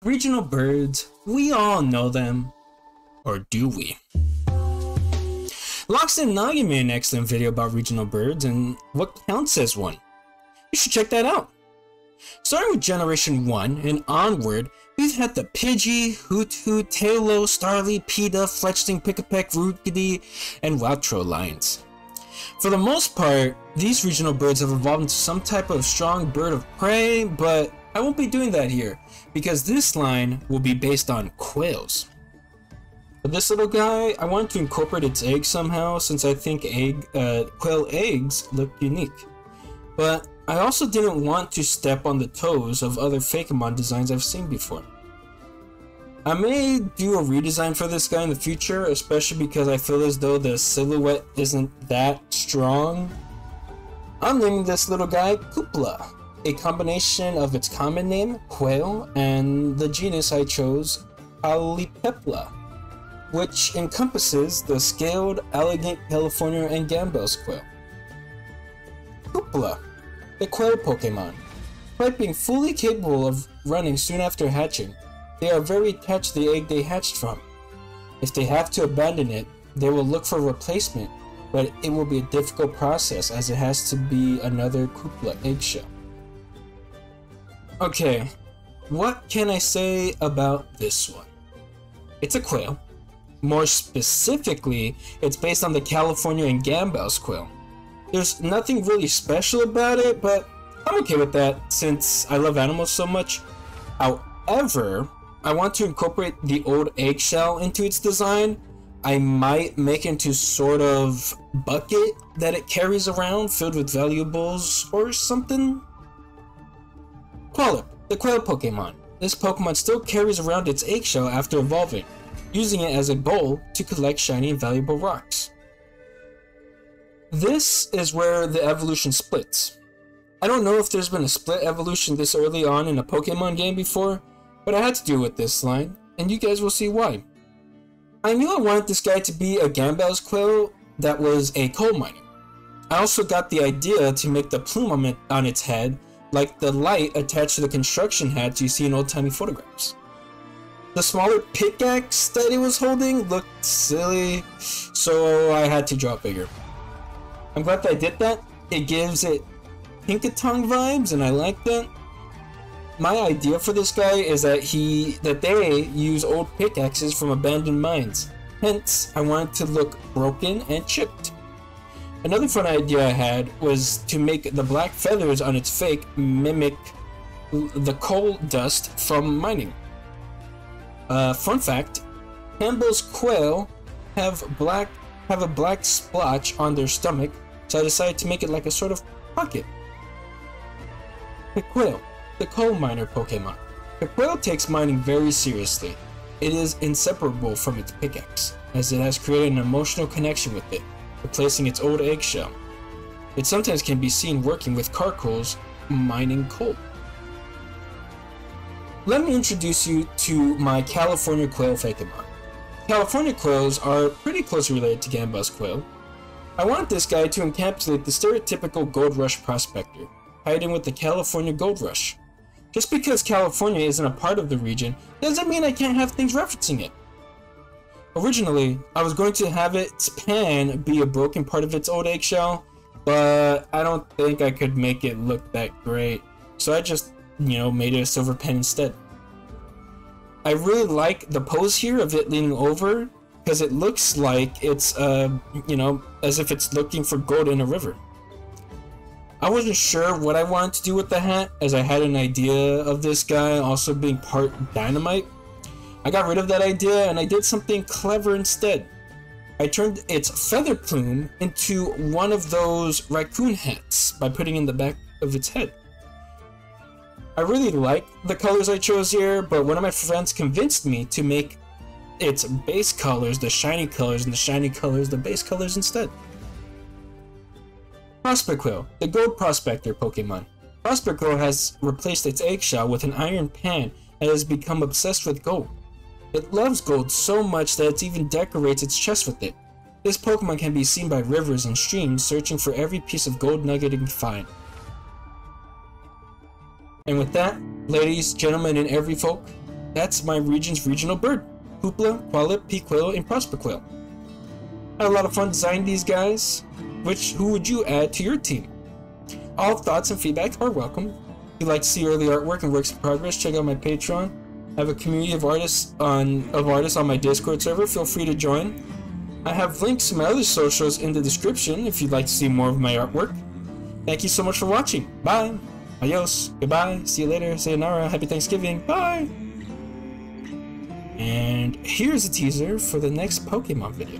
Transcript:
Regional birds, we all know them. Or do we? Loxton Nagi made an excellent video about regional birds and what counts as one. You should check that out. Starting with Generation 1 and onward, we've had the Pidgey, Hoot-Hoot, Tailo, Starly, Peta, Fletchling, Pick-a-Peck, Rookity, and Wowtro lines. For the most part, these regional birds have evolved into some type of strong bird of prey, but I won't be doing that here, because this line will be based on quails. For this little guy, I wanted to incorporate its egg somehow, since I think quail eggs look unique. But I also didn't want to step on the toes of other Fakemon designs I've seen before. I may do a redesign for this guy in the future, especially because I feel as though the silhouette isn't that strong. I'm naming this little guy Qupla, a combination of its common name, quail, and the genus I chose, Quallip, which encompasses the scaled, elegant California and Gambel's quail. Qupla, the quail Pokemon. Despite being fully capable of running soon after hatching, they are very attached to the egg they hatched from. If they have to abandon it, they will look for a replacement, but it will be a difficult process as it has to be another Qupla eggshell. Okay, what can I say about this one? It's a quail. More specifically, it's based on the California and Gambel's quail. There's nothing really special about it, but I'm okay with that since I love animals so much. However, I want to incorporate the old eggshell into its design. I might make it into sort of bucket that it carries around filled with valuables or something. Quallip, the quail Pokemon. This Pokemon still carries around its eggshell after evolving, using it as a bowl to collect shiny and valuable rocks. This is where the evolution splits. I don't know if there's been a split evolution this early on in a Pokemon game before, but I had to deal with this line, and you guys will see why. I knew I wanted this guy to be a Gambel's quail that was a coal miner. I also got the idea to make the plume on its head like the light attached to the construction hats you see in old-timey photographs. The smaller pickaxe that it was holding looked silly, so I had to draw it bigger. I'm glad that I did that. It gives it Pinkatong vibes, and I like that. My idea for this guy is that they use old pickaxes from abandoned mines. Hence, I wanted to look broken and chipped. Another fun idea I had was to make the black feathers on its fake mimic the coal dust from mining. Fun fact, Campbell's quail have a black splotch on their stomach, so I decided to make it like a sort of pocket. Piquail, the coal miner Pokemon. Piquail takes mining very seriously. It is inseparable from its pickaxe, as it has created an emotional connection with it, replacing its old eggshell. It sometimes can be seen working with charcoals, mining coal. Let me introduce you to my California quail Fakemon. California quails are pretty closely related to Gambel's quail. I want this guy to encapsulate the stereotypical Gold Rush prospector, tied in with the California Gold Rush. Just because California isn't a part of the region doesn't mean I can't have things referencing it. Originally, I was going to have its pan be a broken part of its old eggshell, but I don't think I could make it look that great, so I just, made it a silver pen instead. I really like the pose here of it leaning over, because it looks like it's, as if it's looking for gold in a river. I wasn't sure what I wanted to do with the hat, as I had an idea of this guy also being part dynamite. I got rid of that idea and I did something clever instead. I turned its feather plume into one of those raccoon hats by putting in the back of its head. I really like the colors I chose here, but one of my friends convinced me to make its base colors the shiny colors and the shiny colors the base colors instead. Prospequail, the gold prospector Pokemon. Prospequail has replaced its eggshell with an iron pan and has become obsessed with gold. It loves gold so much that it even decorates its chest with it. This Pokemon can be seen by rivers and streams searching for every piece of gold nugget it can find. And with that, ladies, gentlemen, and every folk, that's my region's regional bird. Qupla, Quallip, Piquail, and Prospequail. I had a lot of fun designing these guys. Who would you add to your team? All thoughts and feedback are welcome. If you'd like to see early artwork and works in progress, check out my Patreon. I have a community of artists on my Discord server. Feel free to join. I have links to my other socials in the description if you'd like to see more of my artwork. Thank you so much for watching. Bye. Adios. Goodbye. See you later. Sayonara. Happy Thanksgiving. Bye. And here's a teaser for the next Pokemon video.